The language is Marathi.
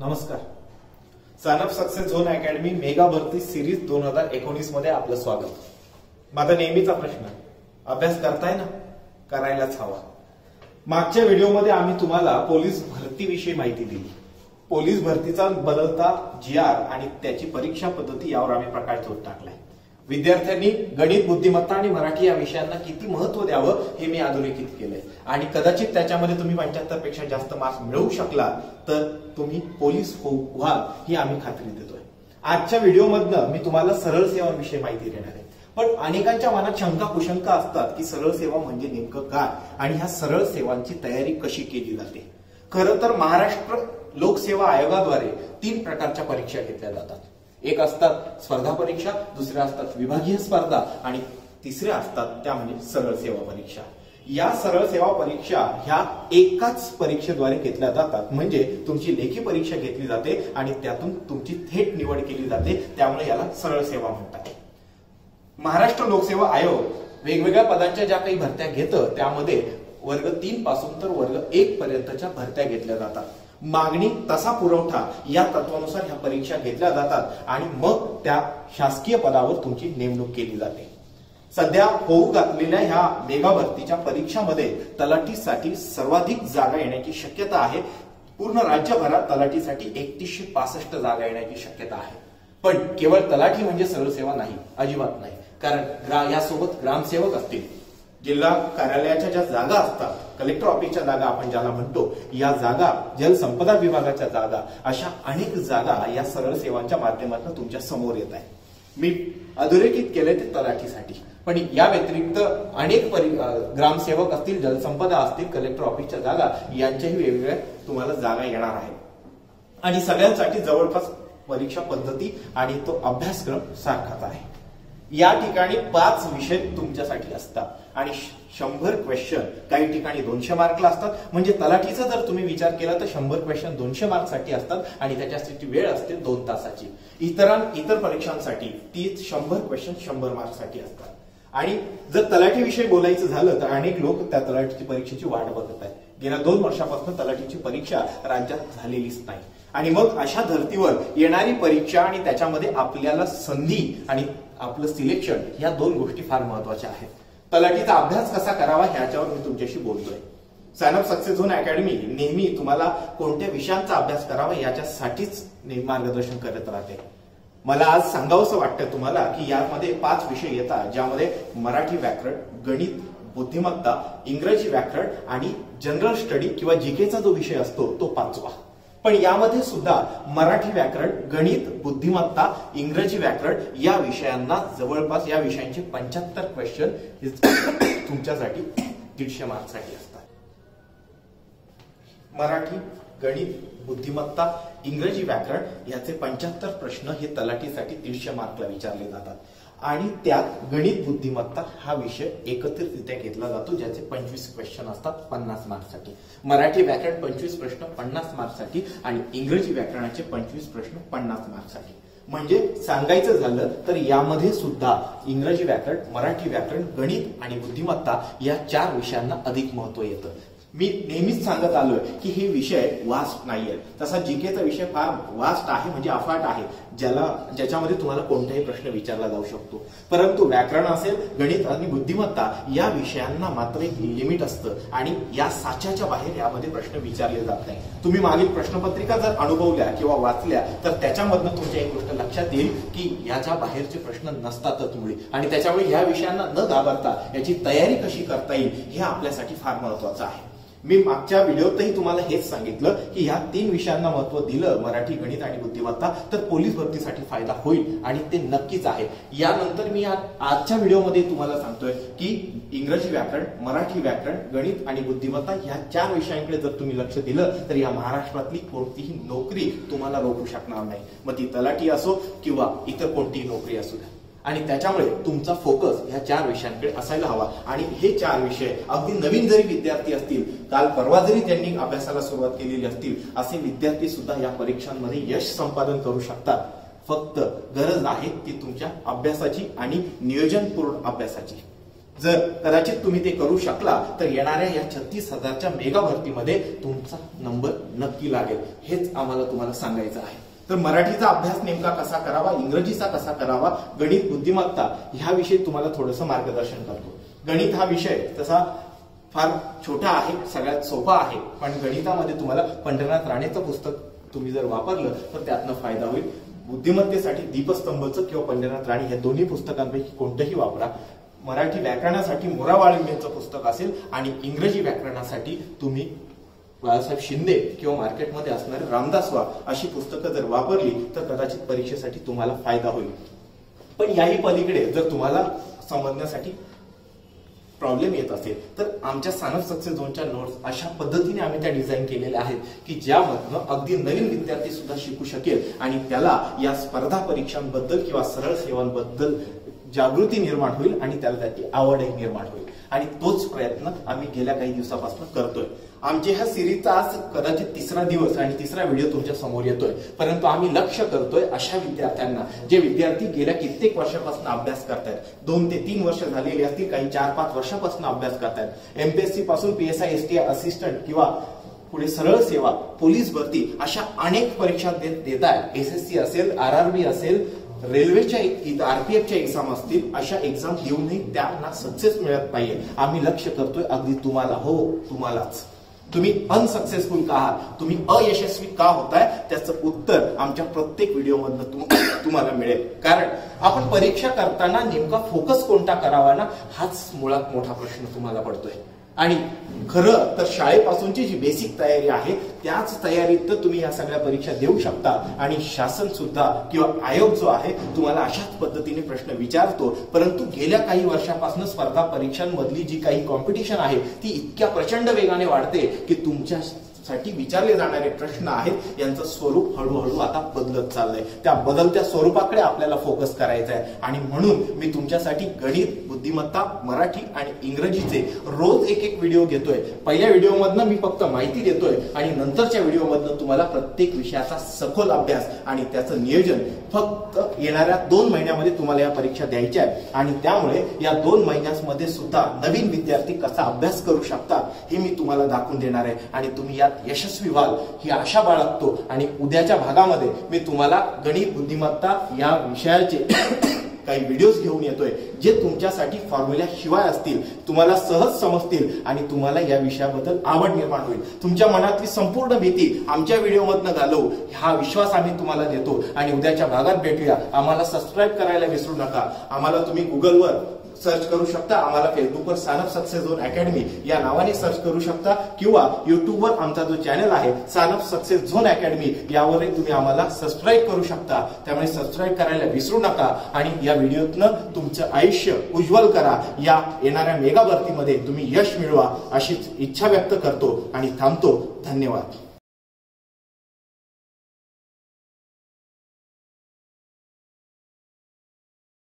नमस्कार. Son of success zone academy mega भरती सिरीज 2019 मध्ये आपलं स्वागत. माझा नेहमीचा प्रश्न, अभ्यास करताय ना? करायलाच हवा. मागच्या व्हिडिओमध्ये आम्ही तुम्हाला पोलीस भरतीविषयी माहिती दिली. पोलीस भरतीचा बदलता GR आणि त्याची परीक्षा पद्धती यावर आम्ही प्रकाशझोत टाकलाय. विद्यार्थ्यांनी गणित, बुद्धिमत्ता आणि मराठी या विषयांना किती महत्व द्यावं हे मी अधोरेखित केलंय आणि कदाचित त्याच्यामध्ये तुम्ही 75 पेक्षा जास्त मार्क्स मिळवू शकला तर तुम्ही पोलीस व्हाल ही आम्ही खात्री देतोय. आजच्या व्हिडिओमधनं मी तुम्हाला सरळ सेवांविषयी माहिती देणार आहे. पण अनेकांच्या मनात शंका कुशंका असतात की सरळ सेवा म्हणजे नेमकं काय आणि ह्या सरळ सेवांची तयारी कशी केली जाते. खरं तर महाराष्ट्र लोकसेवा आयोगाद्वारे 3 प्रकारच्या परीक्षा घेतल्या जातात. एक असतात स्पर्धा परीक्षा, दुसऱ्या असतात विभागीय स्पर्धा आणि तिसऱ्या असतात त्या म्हणजे सरळ सेवा परीक्षा. या सरळ सेवा परीक्षा ह्या एकाच परीक्षेद्वारे घेतल्या जातात. म्हणजे तुमची लेखी परीक्षा घेतली जाते आणि त्यातून तुमची थेट निवड केली जाते. त्यामुळे याला सरळ सेवा म्हणतात. महाराष्ट्र लोकसेवा आयोग वेगवेगळ्या पदांच्या ज्या काही भरत्या घेतं त्यामध्ये वर्ग 3 पासून तर वर्ग 1 पर्यंतच्या भरत्या घेतल्या जातात. मागणी तसा पुरवठा या तत्वानुसार ह्या परीक्षा घेतल्या जातात आणि मग त्या शासकीय पदावर तुमची नेमणूक केली जाते. सध्या होऊ घातलेल्या ह्या मेगा भरतीच्या परीक्षामध्ये तलाठीसाठी सर्वाधिक जागा येण्याची शक्यता आहे. पूर्ण राज्यभरात तलाठीसाठी 3165 जागा येण्याची शक्यता आहे. पण केवळ तलाठी म्हणजे सरळ सेवा नाही, अजिबात नाही. कारण यासोबत ग्रामसेवक असतील, जिल्हा कार्यालयाच्या ज्या जागा असतात, कलेक्टर ऑफिसच्या जागा आपण ज्याला म्हणतो, या जागा, जलसंपदा विभागाच्या जागा, अशा अनेक जागा या सरळ सेवांच्या माध्यमातून तुमच्या समोर येत आहेत. मी अधोरेखित केले ते तलाठीसाठी. पण या व्यतिरिक्त अनेक ग्रामसेवक असतील, जलसंपदा असतील, कलेक्टर ऑफिसच्या जागा यांच्याही वेगवेगळ्या तुम्हाला जागा येणार आहेत. आणि सगळ्यांसाठी जवळपास परीक्षा पद्धती आणि तो अभ्यासक्रम सारखाच आहे. या ठिकाणी 5 विषय तुमच्यासाठी असतात आणि 100 क्वेश्चन, काही ठिकाणी 200 मार्कला असतात. म्हणजे तलाठीचा जर तुम्ही विचार केला तर 100 क्वेश्चन 200 मार्कसाठी असतात आणि त्याच्यासाठी वेळ असते 2 तासाची. इतर परीक्षांसाठी 100 क्वेश्चन 100 मार्कसाठी असतात. आणि जर तलाठी विषयी बोलायचं झालं तर अनेक लोक त्या तलाठीची परीक्षेची वाट बघत आहेत. गेल्या 2 वर्षापासून तलाठीची परीक्षा राज्यात झालेलीच नाही. आणि मग अशा धर्तीवर येणारी परीक्षा आणि त्याच्यामध्ये आपल्याला संधी आणि आपलं सिलेक्शन या 2 गोष्टी फार महत्वाच्या आहेत. तलाठीचा अभ्यास कसा करावा ह्याच्यावर मी तुमच्याशी बोलतोय. Son of success zone academy नेहमी तुम्हाला कोणत्या विषयांचा अभ्यास करावा याच्यासाठीच मार्गदर्शन करत राहते. मला आज सांगावंसं वाटतं तुम्हाला की यामध्ये 5 विषय येतात, ज्यामध्ये मराठी व्याकरण, गणित, बुद्धिमत्ता, इंग्रजी व्याकरण आणि जनरल स्टडी किंवा जीकेचा जो विषय असतो तो 5वा. पण यामध्ये सुद्धा मराठी व्याकरण, गणित, बुद्धिमत्ता, इंग्रजी व्याकरण या विषयांना जवळपास या विषयांचे 75 क्वेश्चन तुमच्यासाठी 150 मार्कसाठी असतात. मराठी, गणित, बुद्धिमत्ता, इंग्रजी व्याकरण याचे 75 प्रश्न हे तलाठीसाठी 150 मार्कला विचारले जातात. आणि त्यात गणित, बुद्धिमत्ता हा विषय एकत्रितरित्या घेतला जातो, ज्याचे 25 क्वेश्चन असतात 50 मार्कसाठी. मराठी व्याकरण 25 प्रश्न 50 मार्कसाठी आणि इंग्रजी व्याकरणाचे 25 प्रश्न 50 मार्कसाठी. म्हणजे सांगायचं झालं तर यामध्ये सुद्धा इंग्रजी व्याकरण, मराठी व्याकरण, गणित आणि बुद्धिमत्ता या 4 विषयांना अधिक महत्व येतं. मी नेहमीच सांगत आलोय की हे विषय वास्ट नाहीये. तसा जीकेचा विषय फार वास्ट आहे, म्हणजे अफाट आहे, ज्याच्यामध्ये तुम्हाला कोणताही प्रश्न विचारला जाऊ शकतो. परंतु व्याकरण असेल, गणित आणि बुद्धिमत्ता या विषयांना मात्र एक लिमिट असतं आणि या साच्याच्या बाहेर यामध्ये प्रश्न विचारले जात नाही. तुम्ही मागील प्रश्नपत्रिका जर अनुभवल्या किंवा वाचल्या तर त्याच्यामधनं तुमच्या एक गोष्ट लक्षात येईल की याच्या बाहेरचे प्रश्न नसतातच मुळी. आणि त्याच्यामुळे ह्या विषयांना न घाबरता याची तयारी कशी करता येईल हे आपल्यासाठी फार महत्वाचं आहे. मी मागच्या व्हिडिओतही तुम्हाला हेच सांगितलं की ह्या 3 विषयांना महत्व दिलं, मराठी, गणित आणि बुद्धिमत्ता, तर पोलीस भरतीसाठी फायदा होईल आणि ते नक्कीच आहे. यानंतर मी आजच्या व्हिडिओमध्ये तुम्हाला सांगतोय की इंग्रजी व्याकरण, मराठी व्याकरण, गणित आणि बुद्धिमत्ता ह्या 4 विषयांकडे जर तुम्ही लक्ष दिलं तर या महाराष्ट्रातली कोणतीही नोकरी तुम्हाला रोखू शकणार नाही. मग ती तलाठी असो किंवा इतर कोणतीही नोकरी असू द्या. आणि त्याच्यामुळे तुमचा फोकस ह्या 4 विषयांकडे असायला हवा. आणि हे 4 विषय अगदी नवीन जरी विद्यार्थी असतील, काल परवा जरी त्यांनी अभ्यासाला सुरुवात केलेली असतील, असे विद्यार्थी सुद्धा या परीक्षांमध्ये यश संपादन करू शकतात. फक्त गरज आहे ती तुमच्या अभ्यासाची आणि नियोजनपूर्ण अभ्यासाची. जर कदाचित तुम्ही ते करू शकला तर येणाऱ्या या 36,000च्या मेगा भरतीमध्ये तुमचा नंबर नक्की लागेल, हेच आम्हाला तुम्हाला सांगायचं आहे. तर मराठीचा अभ्यास नेमका कसा करावा, इंग्रजीचा कसा करावा, गणित बुद्धिमत्ता ह्याविषयी तुम्हाला थोडंसं मार्गदर्शन करतो. गणित हा विषय तसा फार छोटा आहे, सगळ्यात सोपा आहे, पण गणितामध्ये तुम्हाला पंढरीनाथ राणेचं पुस्तक तुम्ही जर वापरलं तर त्यातनं फायदा होईल. बुद्धिमत्तेसाठी दीपस्तंभचं किंवा पंढरीनाथ राणे या दोन्ही पुस्तकांपैकी कोणतंही वापरा. मराठी व्याकरणासाठी मोरा वाळिंबेंचं पुस्तक असेल आणि इंग्रजी व्याकरणासाठी तुम्ही बाळासाहेब शिंदे किंवा मार्केटमध्ये असणारे रामदास वा अशी पुस्तकं जर वापरली तर कदाचित परीक्षेसाठी तुम्हाला फायदा होईल. पण याही पलीकडे जर तुम्हाला समजण्यासाठी प्रॉब्लेम येत असेल तर आमच्या सन ऑफ सक्सेस झोनच्या नोट्स अशा पद्धतीने आम्ही त्या डिझाईन केलेल्या आहेत की ज्यामधनं अगदी नवीन विद्यार्थी सुद्धा शिकू शकेल आणि त्याला या स्पर्धा परीक्षांबद्दल किंवा सरळ सेवांबद्दल जागृती निर्माण होईल आणि त्याला त्याची आवडही निर्माण होईल. आणि तोच प्रयत्न आम्ही गेल्या काही दिवसापासून करतोय. आमच्या ह्या सिरीजचा आज कदाचित 3रा दिवस आणि 3रा व्हिडिओ तुमच्या समोर येतोय, परंतु आम्ही लक्ष करतोय अशा विद्यार्थ्यांना जे विद्यार्थी गेल्या कित्येक वर्षापासून अभ्यास करतायत, 2 ते 3 वर्ष झालेली असतील, काही 4-5 वर्षापासून अभ्यास करतायत. एमपीएससी पासून PSI STI असिस्टंट किंवा पुढे सरळ सेवा, पोलीस भरती अशा अनेक परीक्षा देत आहेत. SSC असेल, RRB असेल, रेल्वेच्या RPFच्या एक्झाम असतील, अशा एक्झाम देऊनही त्यांना सक्सेस मिळत नाहीये. आम्ही लक्ष करतोय अगदी तुम्हाला, हो तुम्हालाच. तुम्ही अनसक्सेसफुल का आहात, तुम्ही अयशस्वी का होताय, त्याचं उत्तर आमच्या प्रत्येक व्हिडिओमधनं तुम्हाला मिळेल. कारण आपण परीक्षा करताना नेमका फोकस कोणता करावा ना, हाच मुळात मोठा प्रश्न तुम्हाला पडतोय. आणि खरं तर शाळेपासूनची जी बेसिक तयारी आहे त्याच तयारीत तुम्ही या सगळ्या परीक्षा देऊ शकता. आणि शासन सुद्धा किंवा आयोग जो आहे तुम्हाला अशाच पद्धतीने प्रश्न विचारतो. परंतु गेल्या काही वर्षापासून स्पर्धा परीक्षांमधली जी काही कॉम्पिटिशन आहे ती इतक्या प्रचंड वेगाने वाढते की तुमच्यासाठी विचारले जाणारे प्रश्न आहेत यांचं स्वरूप हळूहळू आता बदलत चाललंय. त्या बदलत्या स्वरूपाकडे आपल्याला फोकस करायचा आहे. आणि म्हणून मी तुमच्यासाठी गणित, बुद्धिमत्ता, मराठी आणि इंग्रजीचे रोज एक व्हिडिओ घेतोय. पहिल्या व्हिडिओमधनं मी फक्त माहिती देतोय आणि नंतरच्या व्हिडिओमधनं तुम्हाला प्रत्येक विषयाचा सखोल अभ्यास आणि त्याचं नियोजन. फक्त येणाऱ्या 2 महिन्यामध्ये तुम्हाला या परीक्षा द्यायच्या आहेत आणि त्यामुळे या 2 महिन्यांमध्ये सुद्धा नवीन विद्यार्थी कसा अभ्यास करू शकतात हे मी तुम्हाला दाखवून देणार आहे. आणि तुम्ही यात यशस्वी व्हाल ही आशा बाळगतो. आणि उद्याच्या भागामध्ये मी तुम्हाला गणित, बुद्धिमत्ता या विषयाचे काही व्हिडिओज घेऊन येतोय जे तुमच्यासाठी फॉर्म्युला शिवाय असतील, तुम्हाला सहज समजतील आणि तुम्हाला या विषयाबद्दल आवड निर्माण होईल. तुमच्या मनातली संपूर्ण भीती आमच्या व्हिडिओमधनं घालवू हा विश्वास आम्ही तुम्हाला देतो. आणि उद्याच्या भागात भेटूया. आम्हाला सबस्क्राईब करायला विसरू नका. आम्हाला तुम्ही गुगलवर सर्च करू शकता, आम्हाला फेसबुकवर son of success zone academy या नावाने सर्च करू शकता किंवा युट्यूबवर आमचा जो चॅनल आहे son of success zone academy यावरही तुम्ही आम्हाला सबस्क्राईब करू शकता. त्यामुळे सबस्क्राईब करायला विसरू नका आणि या व्हिडिओतनं तुमचं आयुष्य उज्ज्वल करा. या येणाऱ्या मेगा भरतीमध्ये तुम्ही यश मिळवा अशीच इच्छा व्यक्त करतो आणि थांबतो. धन्यवाद.